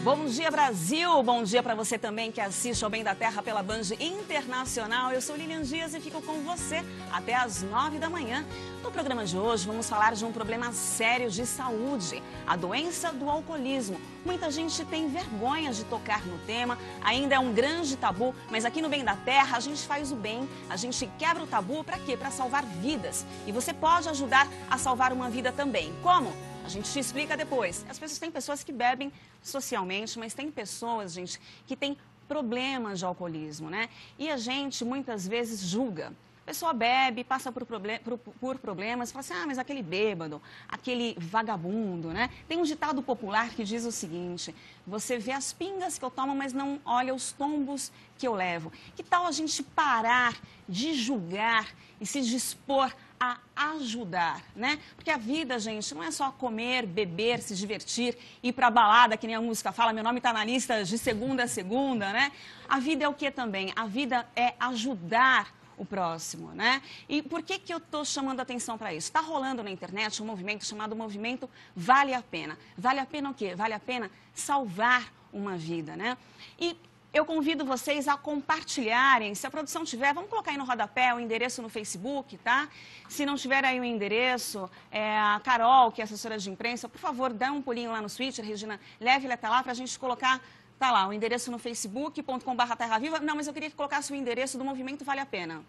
Bom dia, Brasil! Bom dia para você também que assiste ao Bem da Terra pela Band Internacional. Eu sou Lilian Dias e fico com você até às 9 da manhã. No programa de hoje, vamos falar de um problema sério de saúde, a doença do alcoolismo. Muita gente tem vergonha de tocar no tema, ainda é um grande tabu, mas aqui no Bem da Terra a gente faz o bem, a gente quebra o tabu para quê? Para salvar vidas. E você pode ajudar a salvar uma vida também. Como? A gente te explica depois. Tem pessoas que bebem socialmente, mas tem pessoas, gente, que têm problemas de alcoolismo, né? E a gente muitas vezes julga. A pessoa bebe, passa por problemas, fala assim, ah, mas aquele bêbado, aquele vagabundo, né? Tem um ditado popular que diz o seguinte, você vê as pingas que eu tomo, mas não olha os tombos que eu levo. Que tal a gente parar de julgar e se dispor a ajudar, né? Porque a vida, gente, não é só comer, beber, se divertir, ir pra balada, que nem a música fala, meu nome tá na lista de segunda a segunda, né? A vida é o que também? A vida é ajudar o próximo, né? E por que eu tô chamando a atenção para isso? Está rolando na internet um movimento chamado Movimento Vale a Pena. Vale a pena o quê? Vale a pena salvar uma vida, né? E eu convido vocês a compartilharem, se a produção tiver, vamos colocar aí no rodapé o endereço no Facebook, tá? Se não tiver aí o endereço, a Carol, que é assessora de imprensa, por favor, dá um pulinho lá no Twitter, Regina, leve ele até lá para a gente colocar, tá lá, o endereço no facebook.com/Terra Viva. Não, mas eu queria que colocasse o endereço do Movimento Vale a Pena,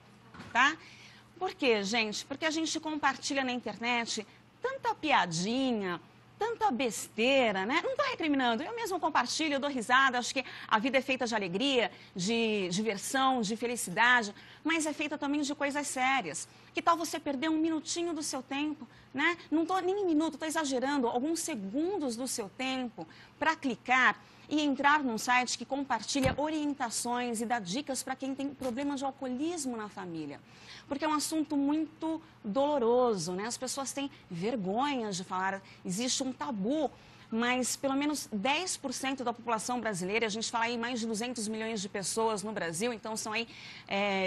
tá? Por quê, gente? Porque a gente compartilha na internet tanta piadinha, tanta besteira, né? Não estou recriminando, eu mesmo compartilho, eu dou risada, acho que a vida é feita de alegria, de diversão, de felicidade, mas é feita também de coisas sérias. Que tal você perder um minutinho do seu tempo, né? Não estou nem um minuto, estou exagerando, alguns segundos do seu tempo para clicar e entrar num site que compartilha orientações e dá dicas para quem tem problemas de alcoolismo na família. Porque é um assunto muito doloroso, né? As pessoas têm vergonha de falar, existe um tabu, mas pelo menos 10% da população brasileira, a gente fala aí mais de 200 milhões de pessoas no Brasil, então são aí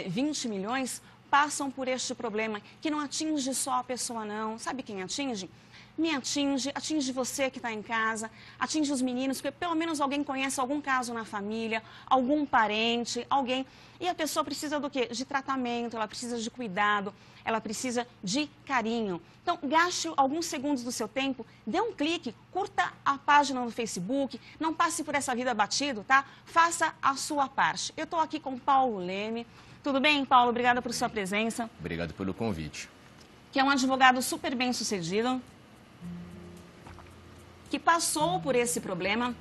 20 milhões, passam por este problema, que não atinge só a pessoa não. Sabe quem atinge? Me atinge você que está em casa, atinge os meninos, porque pelo menos alguém conhece algum caso na família, algum parente, alguém. E a pessoa precisa do quê? De tratamento, ela precisa de cuidado, ela precisa de carinho. Então, gaste alguns segundos do seu tempo, dê um clique, curta a página no Facebook, não passe por essa vida batido, tá? Faça a sua parte. Eu estou aqui com Paulo Leme. Tudo bem, Paulo? Obrigada por sua presença. Obrigado pelo convite. Que é um advogado super bem sucedido, que passou por esse problema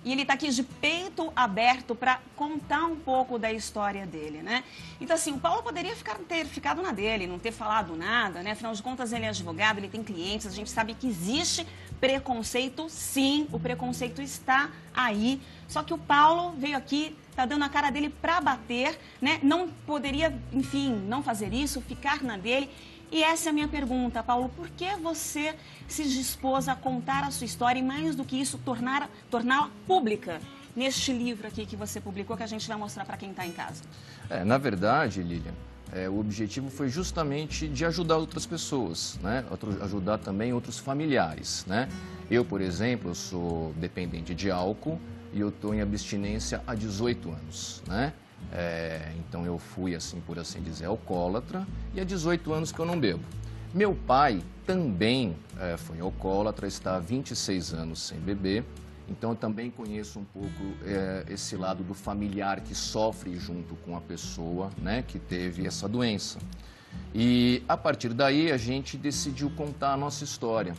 e ele está aqui de peito aberto para contar um pouco da história dele, né? Então, assim, o Paulo poderia ter ficado na dele, não ter falado nada, né? Afinal de contas, ele é advogado, ele tem clientes, a gente sabe que existe preconceito, sim, o preconceito está aí. Só que o Paulo veio aqui, tá dando a cara dele para bater, né? Não poderia, enfim, não fazer isso, ficar na dele. E essa é a minha pergunta, Paulo, por que você se dispôs a contar a sua história e, mais do que isso, torná-la pública neste livro aqui que você publicou, que a gente vai mostrar para quem está em casa? Na verdade, Lilian, o objetivo foi justamente de ajudar outras pessoas, né? Ajudar também outros familiares, né? Eu, por exemplo, sou dependente de álcool e eu estou em abstinência há 18 anos, né? Então eu fui, assim por assim dizer, alcoólatra e há 18 anos que eu não bebo. Meu pai também foi alcoólatra, está há 26 anos sem beber, então eu também conheço um pouco esse lado do familiar que sofre junto com a pessoa, né, que teve essa doença. E a partir daí a gente decidiu contar a nossa história.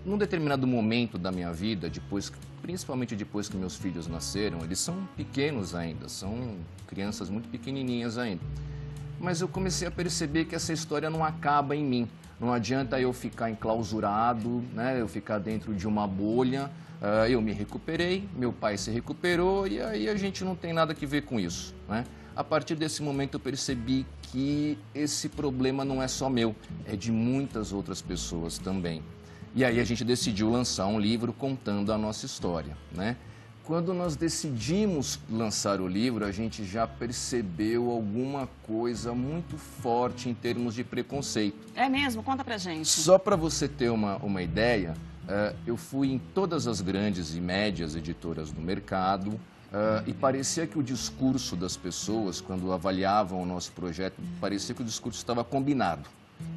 Num determinado momento da minha vida, principalmente depois que meus filhos nasceram, eles são pequenos ainda, são crianças muito pequenininhas ainda. Mas eu comecei a perceber que essa história não acaba em mim. Não adianta eu ficar enclausurado, né, eu ficar dentro de uma bolha. Eu me recuperei, meu pai se recuperou e aí a gente não tem nada que ver com isso, né? A partir desse momento eu percebi que esse problema não é só meu, é de muitas outras pessoas também. E aí a gente decidiu lançar um livro contando a nossa história, né? Quando nós decidimos lançar o livro, a gente já percebeu alguma coisa muito forte em termos de preconceito. É mesmo? Conta pra gente. Só para você ter uma ideia, eu fui em todas as grandes e médias editoras do mercado e parecia que o discurso das pessoas, quando avaliavam o nosso projeto, parecia que o discurso estava combinado,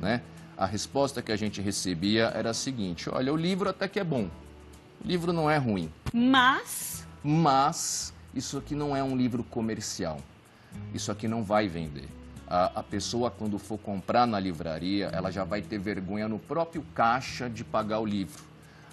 né? A resposta que a gente recebia era a seguinte: olha, o livro até que é bom, o livro não é ruim. Mas isso aqui não é um livro comercial, isso aqui não vai vender. A pessoa, quando for comprar na livraria, ela já vai ter vergonha no próprio caixa de pagar o livro.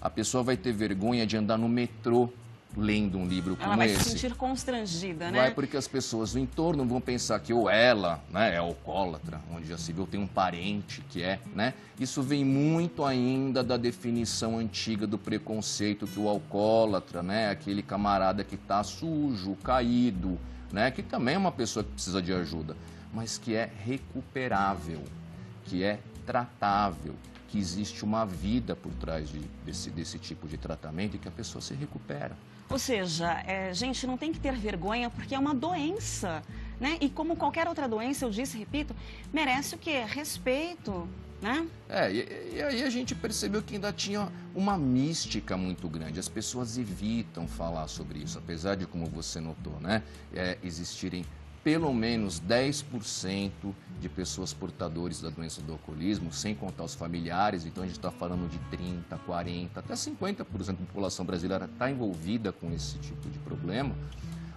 A pessoa vai ter vergonha de andar no metrô lendo um livro como esse. Ela vai se sentir constrangida, né? Vai, porque as pessoas do entorno vão pensar que ou ela, né, é alcoólatra, onde já se viu, tem um parente que é, né? Isso vem muito ainda da definição antiga do preconceito, que o alcoólatra, né, aquele camarada que está sujo, caído, né, que também é uma pessoa que precisa de ajuda, mas que é recuperável, que é tratável, que existe uma vida por trás desse tipo de tratamento e que a pessoa se recupera. Ou seja, gente, não tem que ter vergonha porque é uma doença, né? E como qualquer outra doença, eu disse, repito, merece o quê? Respeito, né? E aí a gente percebeu que ainda tinha uma mística muito grande. As pessoas evitam falar sobre isso, apesar de, como você notou, né, existirem pelo menos 10% de pessoas portadores da doença do alcoolismo, sem contar os familiares. Então a gente está falando de 30%, 40%, até 50% da população brasileira está envolvida com esse tipo de problema.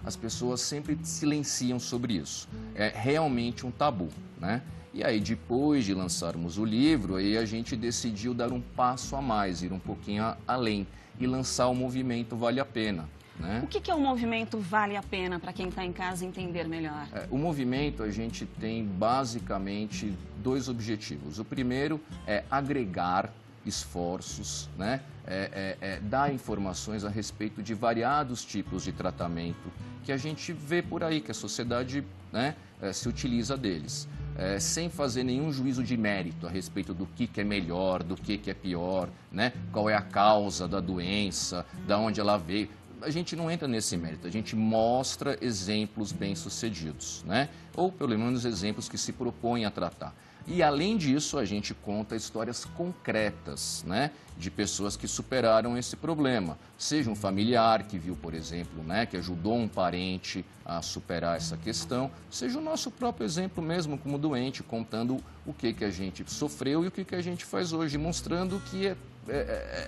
As pessoas sempre silenciam sobre isso. É realmente um tabu, né? E aí, depois de lançarmos o livro, aí a gente decidiu dar um passo a mais, ir um pouquinho além e lançar o movimento Vale a Pena. Né? O que é o movimento Vale a Pena, para quem está em casa entender melhor? O movimento, a gente tem basicamente dois objetivos. O primeiro é agregar esforços, né? Dar informações a respeito de variados tipos de tratamento que a gente vê por aí, que a sociedade, né, se utiliza deles. Sem fazer nenhum juízo de mérito a respeito do que é melhor, do que é pior, né? Qual é a causa da doença, de onde ela veio. A gente não entra nesse mérito, a gente mostra exemplos bem-sucedidos, né? Ou pelo menos exemplos que se propõem a tratar. E além disso, a gente conta histórias concretas, né, de pessoas que superaram esse problema. Seja um familiar que viu, por exemplo, né, que ajudou um parente a superar essa questão, seja o nosso próprio exemplo mesmo como doente, contando o que a gente sofreu e o que a gente faz hoje, mostrando que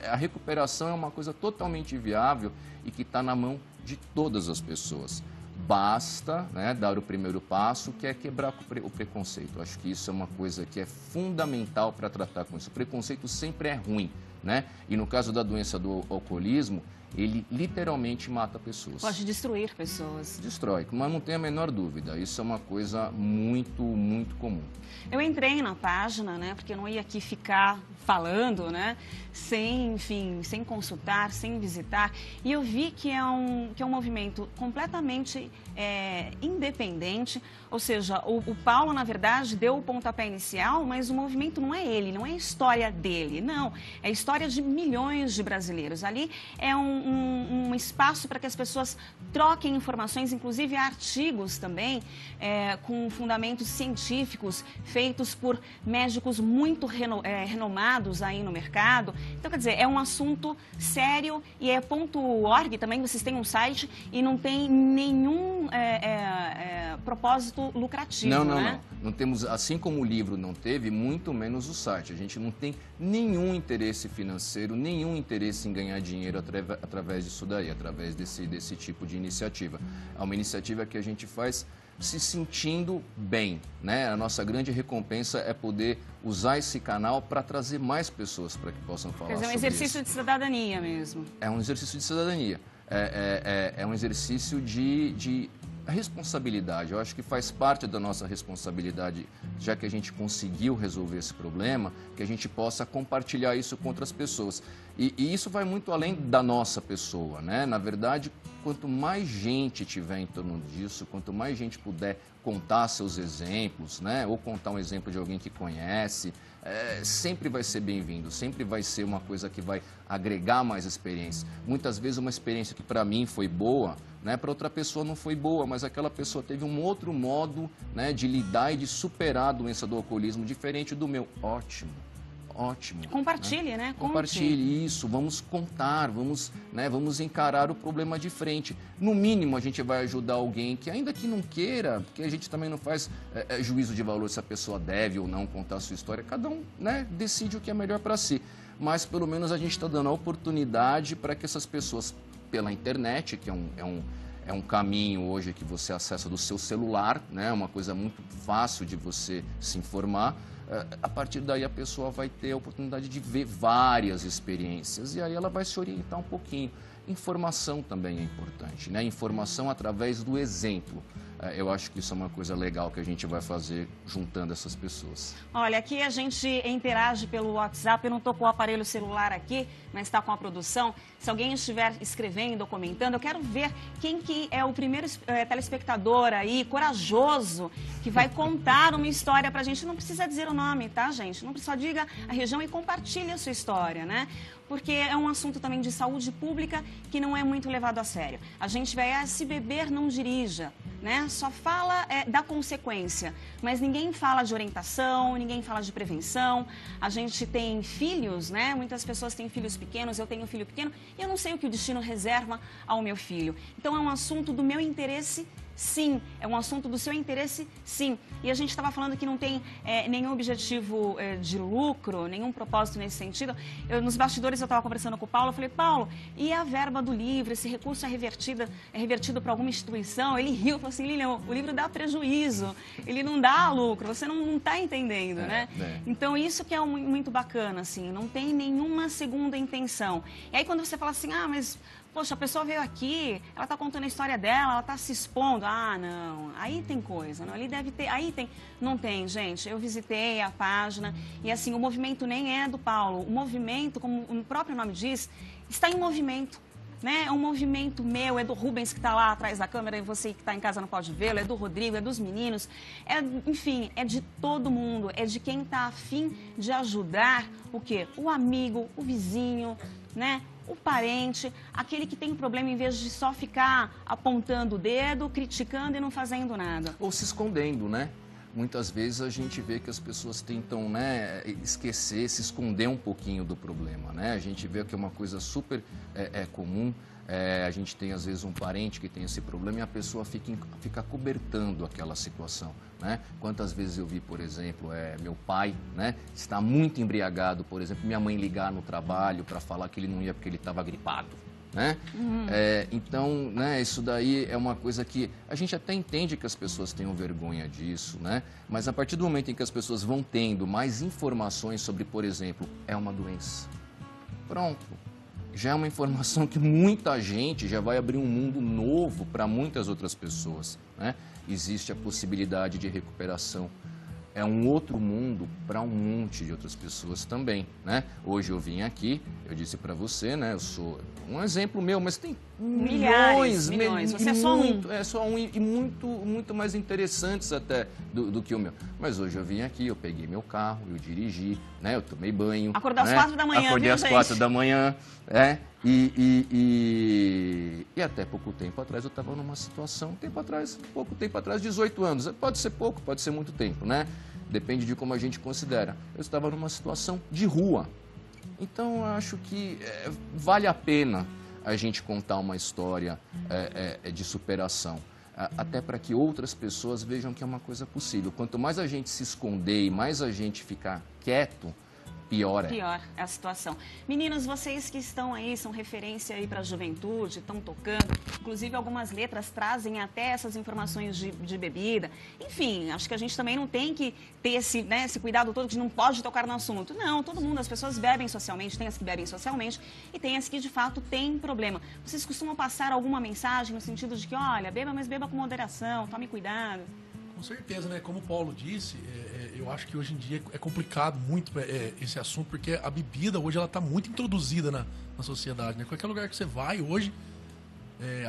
a recuperação é uma coisa totalmente viável e que está na mão de todas as pessoas. Basta, né, dar o primeiro passo, que é quebrar o preconceito. Acho que isso é uma coisa que é fundamental para tratar com isso. O preconceito sempre é ruim, né? E no caso da doença do alcoolismo, ele literalmente mata pessoas. Pode destruir pessoas. Destrói, mas não tem a menor dúvida. Isso é uma coisa muito, muito comum. Eu entrei na página, né, porque eu não ia aqui ficar falando, né, sem consultar, sem visitar, e eu vi que é um movimento completamente independente, ou seja, o Paulo, na verdade, deu o pontapé inicial, mas o movimento não é ele, não é a história dele, não, é a história de milhões de brasileiros. Ali é um espaço para que as pessoas troquem informações, inclusive artigos também, com fundamentos científicos, feitos por médicos muito renomados aí no mercado. Então, quer dizer, é um assunto sério e é .org também, vocês têm um site e não tem nenhum propósito lucrativo, né? Não temos, assim como o livro não teve, muito menos o site. A gente não tem nenhum interesse financeiro, nenhum interesse em ganhar dinheiro através disso daí, através desse tipo de iniciativa. É uma iniciativa que a gente faz se sentindo bem, né? A nossa grande recompensa é poder usar esse canal para trazer mais pessoas para que possam falar sobre isso. É um exercício de cidadania mesmo. É um exercício de cidadania. É um exercício de responsabilidade. Eu acho que faz parte da nossa responsabilidade, já que a gente conseguiu resolver esse problema, que a gente possa compartilhar isso com outras pessoas. E isso vai muito além da nossa pessoa, né? Na verdade, quanto mais gente tiver em torno disso, quanto mais gente puder contar seus exemplos, né? Ou contar um exemplo de alguém que conhece, sempre vai ser bem-vindo, sempre vai ser uma coisa que vai agregar mais experiência. Muitas vezes uma experiência que para mim foi boa, né, para outra pessoa não foi boa, mas aquela pessoa teve um outro modo, né, de lidar e de superar a doença do alcoolismo diferente do meu. Ótimo, ótimo. Compartilhe, né? Compartilhe isso, vamos contar, vamos encarar o problema de frente. No mínimo, a gente vai ajudar alguém que, ainda que não queira, porque a gente também não faz juízo de valor se a pessoa deve ou não contar a sua história, cada um, né, decide o que é melhor para si. Mas, pelo menos, a gente está dando a oportunidade para que essas pessoas, pela internet, que é um caminho hoje que você acessa do seu celular, né? Uma coisa muito fácil de você se informar. A partir daí a pessoa vai ter a oportunidade de ver várias experiências e aí ela vai se orientar um pouquinho. Informação também é importante, né? Informação através do exemplo. Eu acho que isso é uma coisa legal que a gente vai fazer juntando essas pessoas. Olha, aqui a gente interage pelo WhatsApp, eu não estou com o aparelho celular aqui, mas está com a produção. Se alguém estiver escrevendo ou comentando, eu quero ver quem que é o primeiro telespectador aí, corajoso, que vai contar uma história pra gente. Não precisa dizer o nome, tá, gente? Não precisa, diga a região e compartilhe a sua história, né? Porque é um assunto também de saúde pública que não é muito levado a sério. A gente vai, se beber, não dirija, né? Só fala da consequência, mas ninguém fala de orientação, ninguém fala de prevenção. A gente tem filhos, né? Muitas pessoas têm filhos pequenos, eu tenho um filho pequeno e eu não sei o que o destino reserva ao meu filho. Então é um assunto do meu interesse, sim. É um assunto do seu interesse, sim. E a gente estava falando que não tem nenhum objetivo de lucro, nenhum propósito nesse sentido. Nos bastidores eu estava conversando com o Paulo, eu falei, Paulo, e a verba do livro, esse recurso é revertido para alguma instituição? Ele riu, falou assim, Lilian, o livro dá prejuízo, ele não dá lucro, você não está entendendo, né? Então isso que é muito bacana, assim, não tem nenhuma segunda intenção. E aí quando você fala assim, mas... Poxa, a pessoa veio aqui, ela está contando a história dela, ela está se expondo. Ah, não, aí tem coisa, não, ali deve ter, aí tem. Não tem, gente, eu visitei a página e assim, o movimento nem é do Paulo, o movimento, como o próprio nome diz, está em movimento. Né? É um movimento meu, é do Rubens que está lá atrás da câmera e você que está em casa não pode vê-lo, é do Rodrigo, é dos meninos, enfim, é de todo mundo, é de quem está a fim de ajudar o quê? O amigo, o vizinho, né? O parente, aquele que tem um problema, em vez de só ficar apontando o dedo, criticando e não fazendo nada. Ou se escondendo, né? Muitas vezes a gente vê que as pessoas tentam, né, esquecer, se esconder um pouquinho do problema, né? A gente vê que é uma coisa super comum. A gente tem, às vezes, um parente que tem esse problema e a pessoa fica cobertando aquela situação, né? Quantas vezes eu vi, por exemplo, meu pai, né, está muito embriagado, por exemplo, minha mãe ligar no trabalho para falar que ele não ia porque ele estava gripado, né? Então, né, isso daí é uma coisa que a gente até entende que as pessoas tenham vergonha disso, né? Mas a partir do momento em que as pessoas vão tendo mais informações sobre, por exemplo, é uma doença, pronto. Já é uma informação que muita gente já vai abrir um mundo novo para muitas outras pessoas, né? Existe a possibilidade de recuperação. É um outro mundo para um monte de outras pessoas também, né? Hoje eu vim aqui, eu disse para você, né? Eu sou um exemplo meu, mas tem milhões. Você é só um. É só um e muito mais interessantes até do que o meu. Mas hoje eu vim aqui, eu peguei meu carro, eu dirigi, né? Eu tomei banho. Acordei às 4 da manhã, Acordei viu, às 4 da manhã, E até pouco tempo atrás eu estava numa situação, pouco tempo atrás, 18 anos. Pode ser pouco, pode ser muito tempo, né? Depende de como a gente considera. Eu estava numa situação de rua. Então, eu acho que vale a pena a gente contar uma história de superação. Até para que outras pessoas vejam que é uma coisa possível. Quanto mais a gente se esconder e mais a gente ficar quieto, pior é a situação. Meninos, vocês que estão aí, são referência aí para a juventude, estão tocando, inclusive algumas letras trazem até essas informações de bebida. Enfim, acho que a gente também não tem que ter esse cuidado todo de não pode tocar no assunto. Não, todo mundo, as pessoas bebem socialmente, tem as que bebem socialmente e tem as que de fato têm problema. Vocês costumam passar alguma mensagem no sentido de que, olha, beba, mas beba com moderação, tome cuidado? Com certeza, né? Como o Paulo disse, eu acho que hoje em dia é complicado muito esse assunto, porque a bebida hoje ela está muito introduzida na sociedade, né? Qualquer lugar que você vai hoje,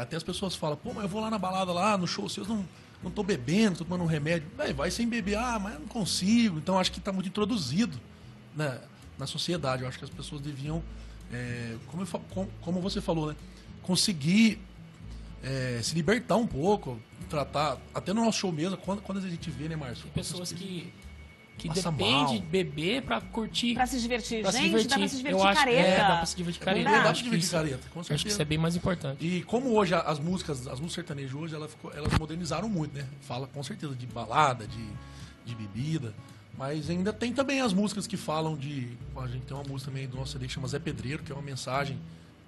até as pessoas falam, pô, mas eu vou lá na balada, lá no show seu, não estou bebendo, estou tomando um remédio. Vai sem beber, mas eu não consigo. Então, acho que está muito introduzido, né, na sociedade. Eu acho que as pessoas deviam, como você falou, né, conseguir se libertar um pouco, tratar, até no nosso show mesmo, quando a gente vê, né, Márcio? Pessoas que que Passa depende mal. de beber pra curtir. Pra se divertir. Pra se Gente, divertir. dá pra se divertir Eu acho, careta. dá pra se divertir careta. Dá. Eu Dá acho pra que divertir isso- careta, com eu acho que isso certeza. é bem mais importante. E como hoje as músicas sertanejas hoje, elas modernizaram muito, né? Fala com certeza de balada, de bebida. Mas ainda tem também as músicas que falam de... A gente tem uma música também do nosso CD que chama Zé Pedreiro, que é uma mensagem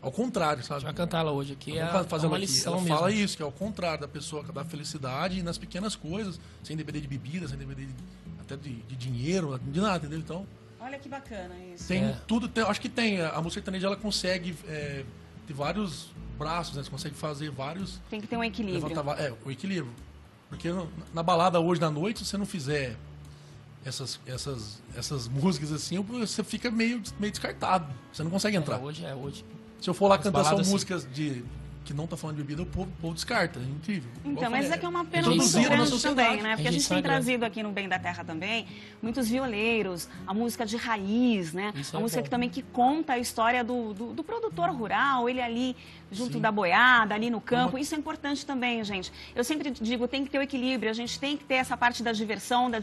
ao contrário, A sabe? gente vai cantar ela hoje aqui. Vamos fazer uma ela aqui. lição Ela mesmo. fala isso, que é ao contrário da pessoa, da felicidade e nas pequenas coisas, sem depender de bebida, sem depender até de dinheiro, de nada, entendeu? Então, Olha que bacana isso. tem É. tudo, acho que tem. A música sertaneja, ela consegue ter vários braços, né? Você consegue fazer vários... Tem que ter um equilíbrio. o equilíbrio. Porque na balada hoje da noite, se você não fizer essas músicas assim, você fica meio descartado. Você não consegue entrar. Hoje. Se eu for lá As cantar só baladas, músicas que não tá falando de bebida, o povo descarta. É incrível. Então, Igual eu mas falei, é que é uma pena muito introduzida na grande sociedade. também, né? Porque a gente Rejeição tem é grande. trazido aqui no Bem da Terra também muitos violeiros, a música de raiz, né? Isso A é música bom. que também que conta a história do produtor rural, ele ali junto Sim. da boiada, ali no campo. Isso é importante também, gente. Eu sempre digo, tem que ter o equilíbrio, a gente tem que ter essa parte da diversão, da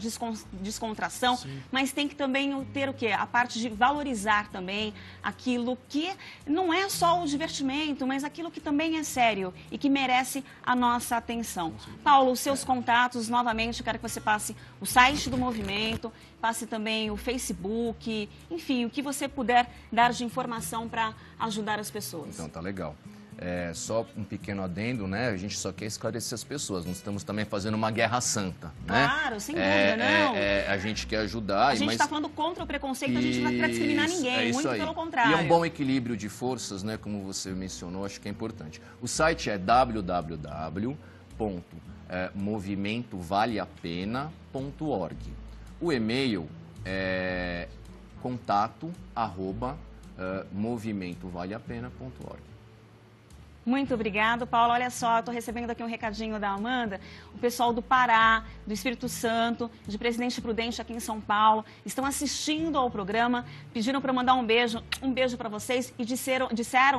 descontração, Sim. mas tem que também ter o quê? A parte de valorizar também aquilo que não é só o divertimento, mas aquilo que também é sério e que merece a nossa atenção. Paulo, os seus contatos, novamente, eu quero que você passe o site do movimento, passe também o Facebook, enfim, o que você puder dar de informação para ajudar as pessoas. Então, tá legal. Só um pequeno adendo, né? A gente só quer esclarecer as pessoas. Nós estamos também fazendo uma guerra santa, né? Claro, sem dúvida, não. A gente quer ajudar. A gente mas... está falando contra o preconceito, a gente não vai discriminar Isso, ninguém, isso muito aí. pelo contrário. E é um bom equilíbrio de forças, né? Como você mencionou, acho que é importante. O site é www.movimentovaleapena.org. O e-mail é contato@movimentovaleapena.org. Muito obrigado, Paulo. Olha só, estou recebendo aqui um recadinho da Amanda. O pessoal do Pará, do Espírito Santo, de Presidente Prudente aqui em São Paulo, estão assistindo ao programa, pediram para eu mandar um beijo para vocês e disseram,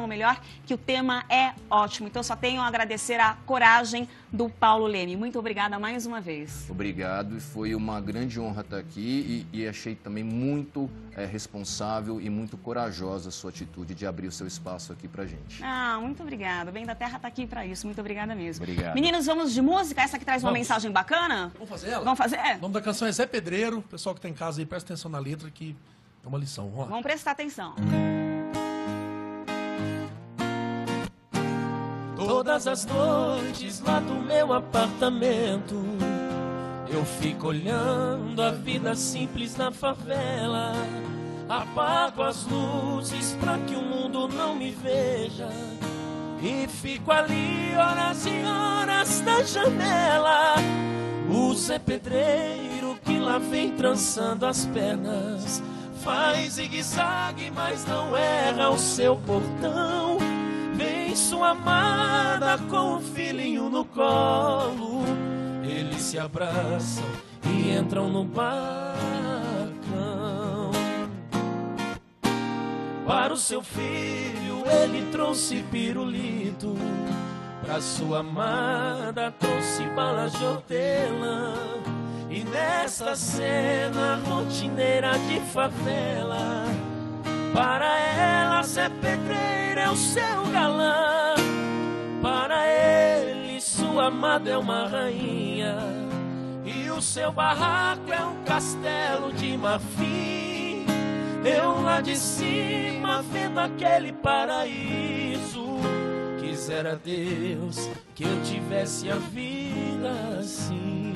ou melhor, que o tema é ótimo. Então, só tenho a agradecer a coragem do Paulo Leme. Muito obrigada mais uma vez. Obrigado, e foi uma grande honra estar aqui e achei também muito responsável e muito corajosa a sua atitude de abrir o seu espaço aqui pra gente. Ah, muito obrigada. O Bem da Terra está aqui para isso. Muito obrigada mesmo. Obrigado. Meninos, vamos de música? Essa que traz uma Vamos. mensagem bacana? Vamos fazer ela? Vamos fazer? O nome da canção é Zé Pedreiro. O pessoal que tá em casa aí, presta atenção na letra que é uma lição. Vamos lá. Vamos prestar atenção. Todas as noites lá do meu apartamento, eu fico olhando a vida simples na favela. Apago as luzes pra que o mundo não me veja e fico ali horas e horas na janela. O Zé Pedreiro que lá vem trançando as pernas, faz zigue-zague, mas não erra o seu portão. Vem sua amada com o filhinho no colo, eles se abraçam e entram no barracão. Para o seu filho ele trouxe pirulito, pra sua amada trouxe bala de hortelã. E nesta cena rotineira de favela, para ela Zé Pedreiro é o seu galã. Para ele sua amada é uma rainha, e o seu barraco é um castelo de marfim. Eu lá de cima vendo aquele paraíso, quisera Deus que eu tivesse a vida assim.